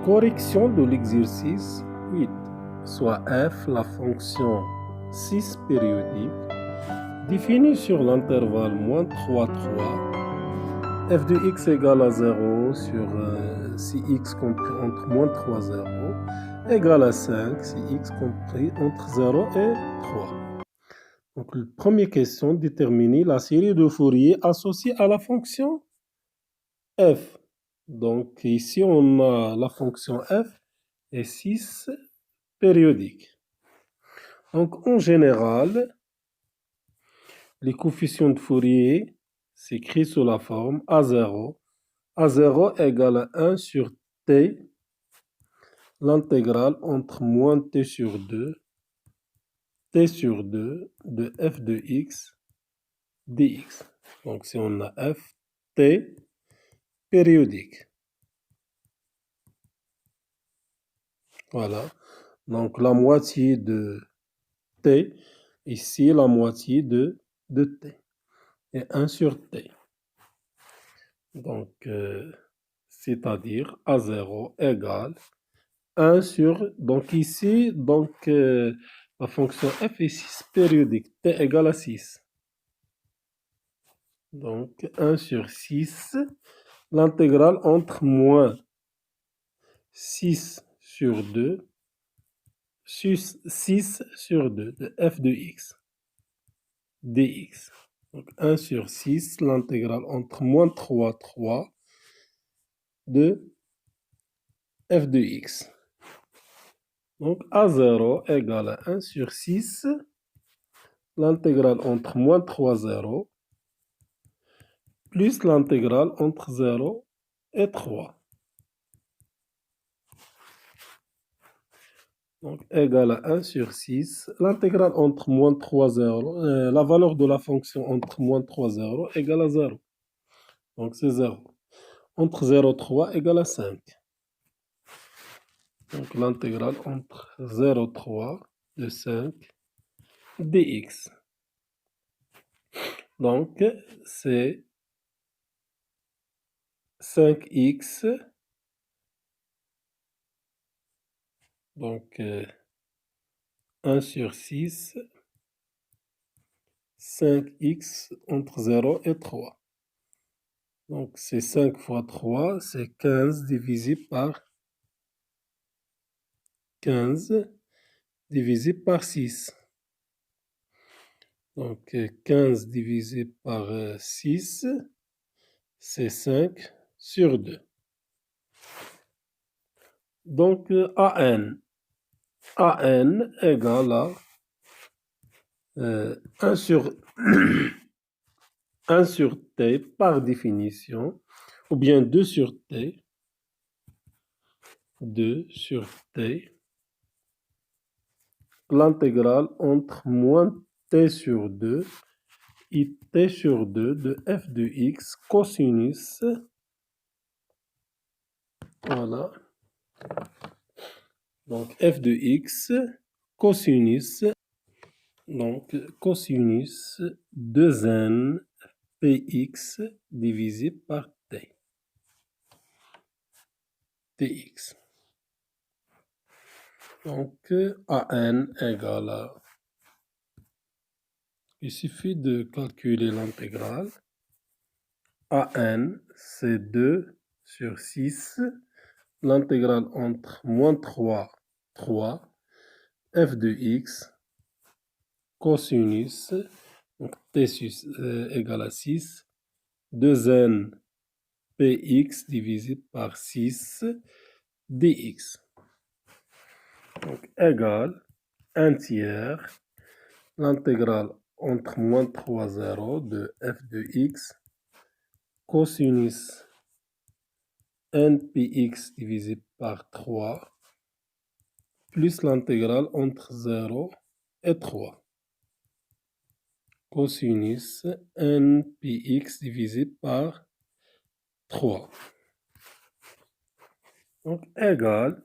Correction de l'exercice 8, soit f, la fonction 6 périodique, définie sur l'intervalle -3, 3, f de x égale à 0 sur si x compris entre -3, 0, égale à 5 si x compris entre 0 et 3. Donc, la première question, déterminer la série de Fourier associée à la fonction f. Donc, ici, on a la fonction f et 6 périodique. Donc, en général, les coefficients de Fourier s'écrivent sous la forme A0. A0 égale à 1 sur t, l'intégrale entre moins t sur 2 de f de x dx. Donc, si on a f, t périodique. Voilà. Donc, la moitié de t, ici, la moitié de t. Et 1 sur t. Donc, c'est-à-dire A0 égale 1 sur... Donc, ici, la fonction f est 6 périodique. T égale à 6. Donc, 1 sur 6. L'intégrale entre moins 6 sur 2, 6 sur 2 de f de x dx. Donc, 1 sur 6, l'intégrale entre -3, 3 de f de x. Donc, A0 égale à 1 sur 6, l'intégrale entre -3, 0, plus l'intégrale entre 0 et 3. Donc, égale à 1 sur 6. L'intégrale entre -3, 0, la valeur de la fonction entre -3, 0 égale à 0. Donc, c'est 0. Entre 0 et 3 égale à 5. Donc, l'intégrale entre 0 et 3 de 5 dx. Donc, c'est 5x. Donc, 1 sur 6, 5x entre 0 et 3. Donc, c'est 5 fois 3, c'est 15 divisé par 15 divisé par 6. Donc, 15 divisé par 6, c'est 5 sur 2. Donc, AN égale à 1 sur 1 sur t par définition, ou bien 2 sur t, 2 sur t, l'intégrale entre moins t sur 2 et t sur 2 de f de x cosinus, voilà, donc f de x cosinus, donc cosinus 2n px divisé par t, tx. Donc, AN égale à... Il suffit de calculer l'intégrale. AN, c'est 2 sur 6. L'intégrale entre -3, 3. F de x, cosinus, donc t égale à 6. 2n px divisé par 6 dx. Donc, égale 1 tiers, l'intégrale entre -3, 0 de f de x, cosinus npx divisé par 3, plus l'intégrale entre 0 et 3. Cosinus npx divisé par 3. Donc, égale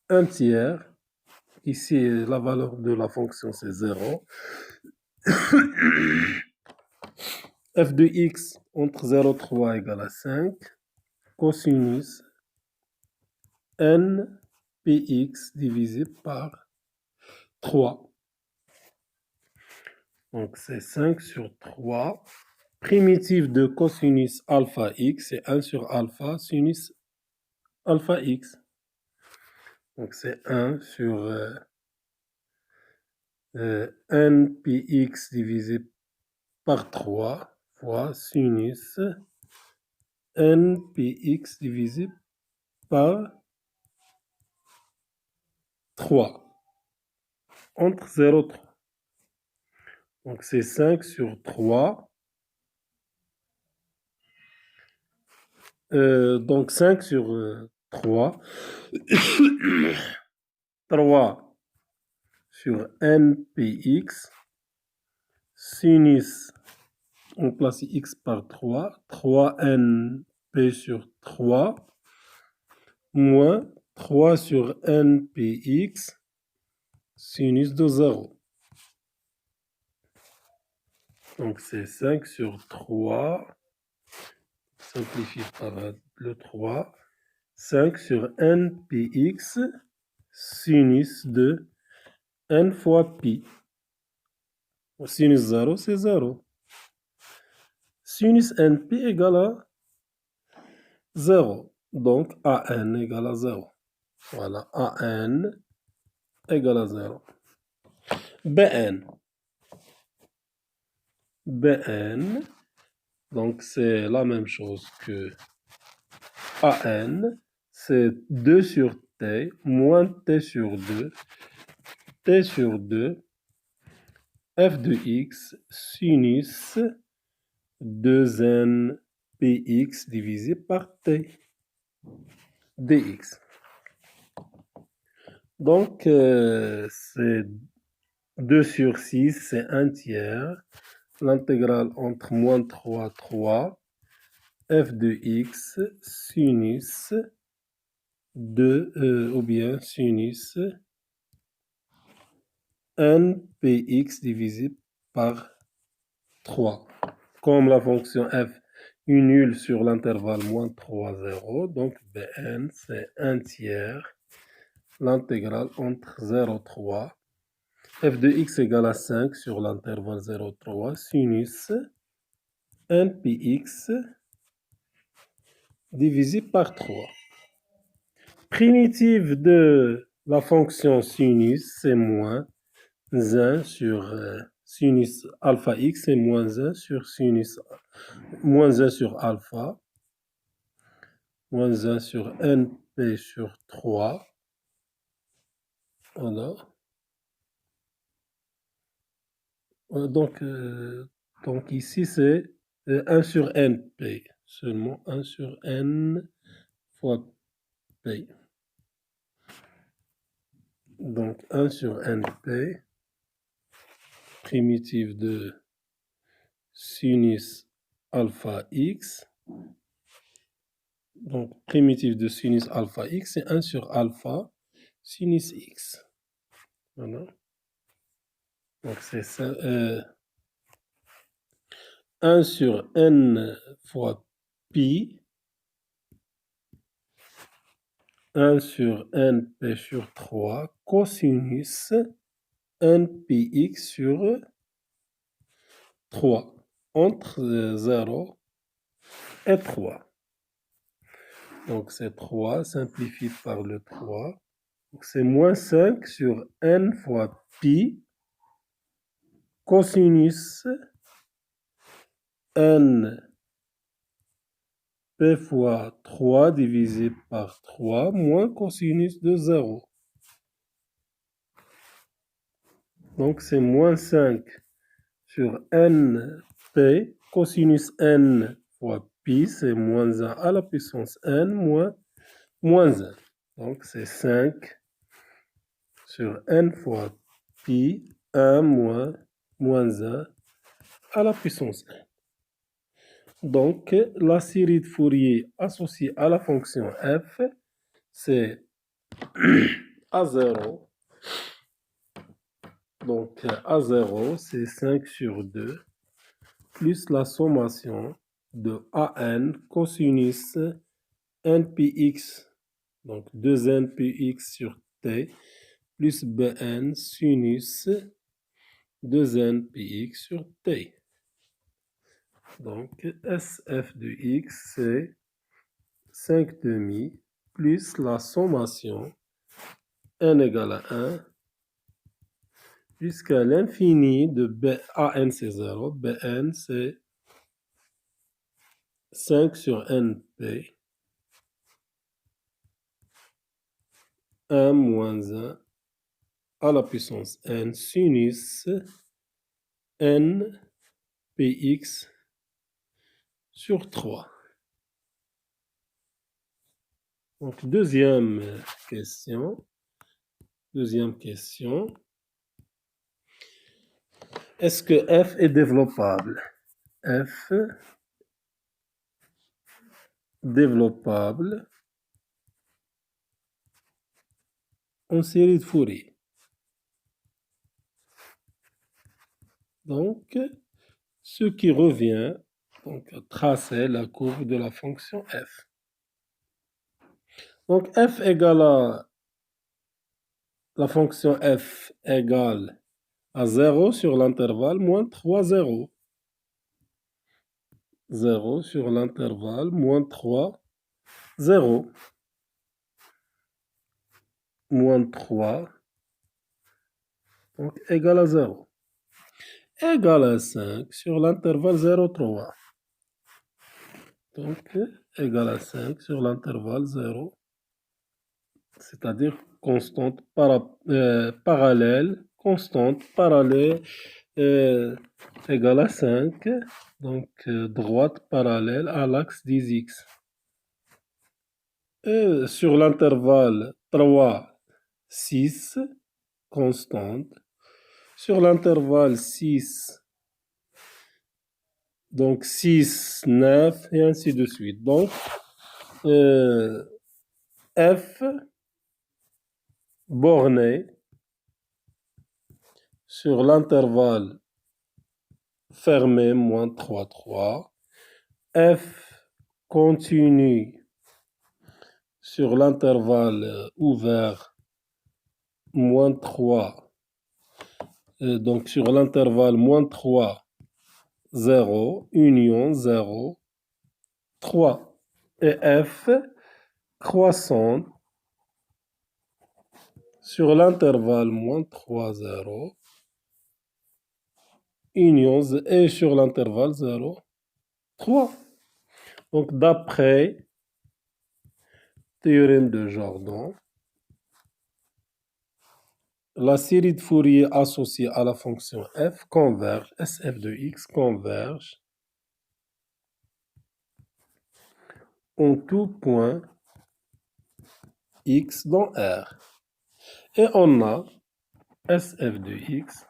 1 tiers. Ici, la valeur de la fonction, c'est 0. f de x entre 0 et 3 égale à 5. Cosinus n px divisé par 3. Donc, c'est 5 sur 3. Primitive de cosinus alpha x, c'est 1 sur alpha sinus alpha x. Donc, c'est 1 sur npx divisé par 3 fois sinus npx divisé par 3 entre 0 et 3. Donc, c'est 5 sur 3. Donc, 5 sur 3. 3 sur npx. Sinus, on place x par 3. 3np sur 3. Moins 3 sur npx. Sinus de 0. Donc, c'est 5 sur 3. Simplifié par le 3. 5 sur npx. Sinus de n fois pi. Sinus 0, c'est 0. Sinus np égale à 0. Donc, an égale à 0. Voilà, an égale à 0. Bn. Bn, donc c'est la même chose que an. C'est 2 sur t moins t sur 2. T sur 2. F de x sinus 2n px divisé par t dx. Donc, c'est 2 sur 6, c'est 1 tiers. L'intégrale entre moins 3, 3. F de x sinus 2, ou bien sinus npx divisé par 3. Comme la fonction f est nulle sur l'intervalle moins 3, 0, donc Bn, c'est 1 tiers. L'intégrale entre 0 et 3. F de x égale à 5 sur l'intervalle 0, 3. Sinus npx divisé par 3. Primitive de la fonction sinus, c'est moins 1 sur sinus alpha x, c'est moins 1 sur sinus, moins 1 sur alpha, moins 1 sur np sur 3. Voilà. Donc ici, c'est 1 sur np, seulement 1 sur n fois p. Donc 1 sur np, primitive de sinus alpha x. Donc primitive de sinus alpha x, c'est 1 sur alpha sinus x. Voilà. Donc c'est ça. 1 sur n fois pi. 1 sur np sur 3 cosinus npx sur 3 entre 0 et 3. Donc c'est 3 simplifié par le 3. Donc c'est moins 5 sur n fois pi cosinus n p fois 3 divisé par 3 moins cosinus de 0. Donc c'est moins 5 sur np cosinus n fois pi, c'est moins 1 à la puissance n moins 1. Donc c'est 5 sur n fois pi, 1 moins 1 à la puissance n. Donc la série de Fourier associée à la fonction f, c'est A0. Donc A0, c'est 5 sur 2, plus la sommation de AN cosinus NPX Donc 2n px sur t plus bn sinus 2n px sur t. Donc SF de x, c'est 5 demi plus la sommation n égale à 1 jusqu'à l'infini de an c'est 0, bn c'est 5 sur np, 1 moins 1 à la puissance n sinus n px sur 3. Donc deuxième question. Est-ce que f est développable? F développable en série de Fourier. Donc, ce qui revient donc, à tracer la courbe de la fonction f. Donc, f égale à la fonction f égale à 0 sur l'intervalle moins 3, 0. 0 sur l'intervalle moins 3, 0. Moins 3, donc égal à 0. Égal à 5 sur l'intervalle 0, 3. Donc, égal à 5 sur l'intervalle 0, c'est-à-dire constante parallèle, constante parallèle égale à 5, donc droite parallèle à l'axe des x. Et sur l'intervalle 3, 6, constante. Sur l'intervalle 6, donc 6, 9, et ainsi de suite. Donc, f borné sur l'intervalle fermé, moins 3, 3. F continue sur l'intervalle ouvert, moins 3. Donc, sur l'intervalle moins 3, 0, union 0, 3. Et F croissante sur l'intervalle moins 3, 0, union et sur l'intervalle 0, 3. Donc, d'après théorème de Jordan, la série de Fourier associée à la fonction f converge, SF de x converge en tout point x dans R. Et on a SF de x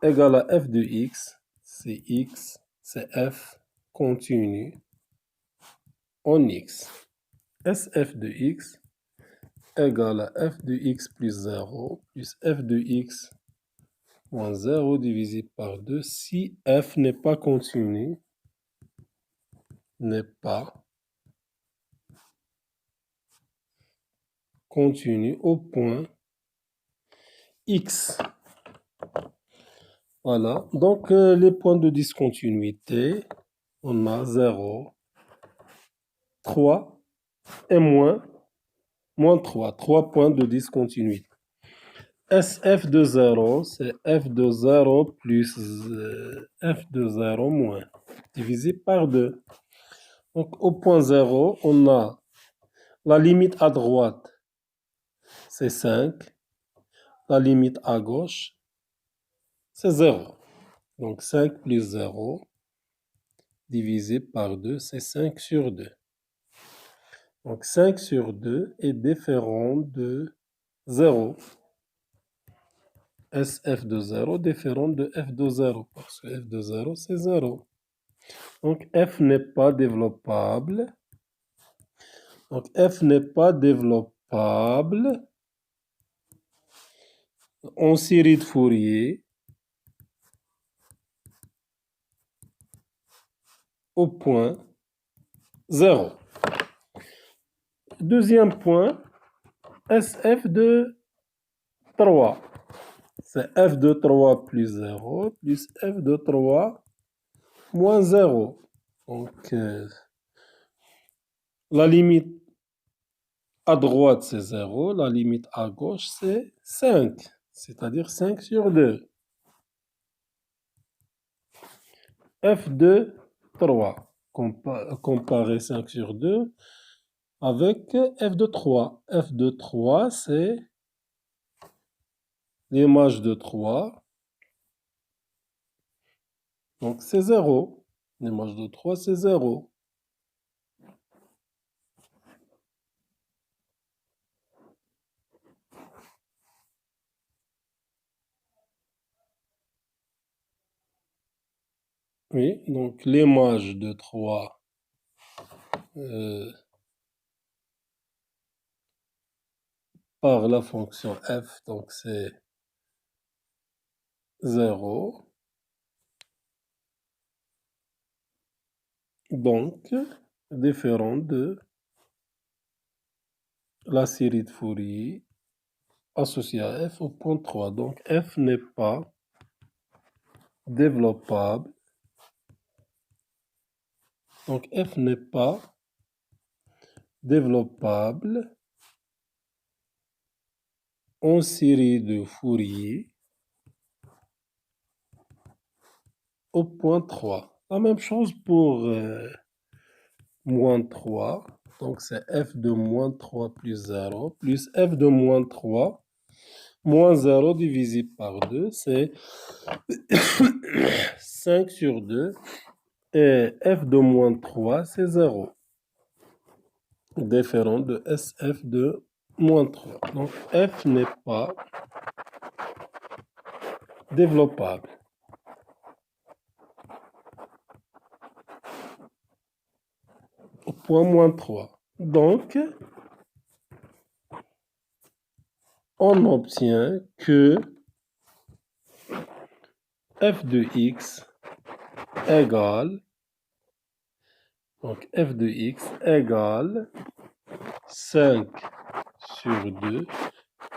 égale à f de x, c'est f continu en x. SF de x égale à f de x plus 0 plus f de x moins 0 divisé par 2 si f n'est pas continu, au point x. Voilà, donc les points de discontinuité, on a 0, 3 et moins 3, 3 points de discontinuité. SF de 0, c'est f de 0 plus f de 0 moins, divisé par 2. Donc au point 0, on a la limite à droite, c'est 5. La limite à gauche, c'est 0. Donc 5 plus 0 divisé par 2, c'est 5 sur 2. Donc 5 sur 2 est différent de 0. SF de 0 différent de f de 0, parce que f de 0, c'est 0. Donc f n'est pas développable. Donc f n'est pas développable en série de Fourier au point 0. deuxième point, SF de 3. C'est f de 3 plus 0 plus f de 3 moins 0. Donc, la limite à droite, c'est 0. La limite à gauche, c'est 5. C'est-à-dire 5 sur 2. F de 3. Comparer 5 sur 2 avec f de 3. F de 3, c'est l'image de 3. Donc, c'est 0. L'image de 3, c'est 0. Oui, donc l'image de 3 par la fonction f, donc c'est 0. Donc, différent de la série de Fourier associée à f au point 3. Donc, f n'est pas développable. Donc, f n'est pas développable en série de Fourier au point 3. La même chose pour moins 3. Donc, c'est f de moins 3 plus 0 plus f de moins 3 moins 0 divisé par 2. C'est 5 sur 2. Et f de moins 3, c'est 0. Différent de SF de moins 3. Donc, f n'est pas développable. Au point moins 3. Donc, on obtient que f de x égale, donc f de x égale 5 sur 2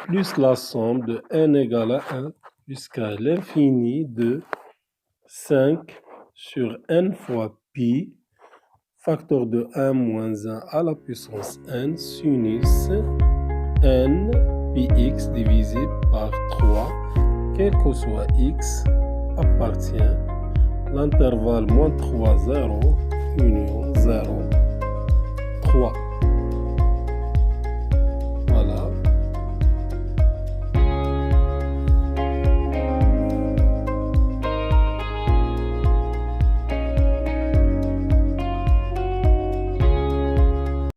plus la somme de n égale à 1 jusqu'à l'infini de 5 sur n fois pi, facteur de 1 moins 1 à la puissance n, sinus n pi x divisé par 3, quel que soit x, appartient l'intervalle moins 3, 0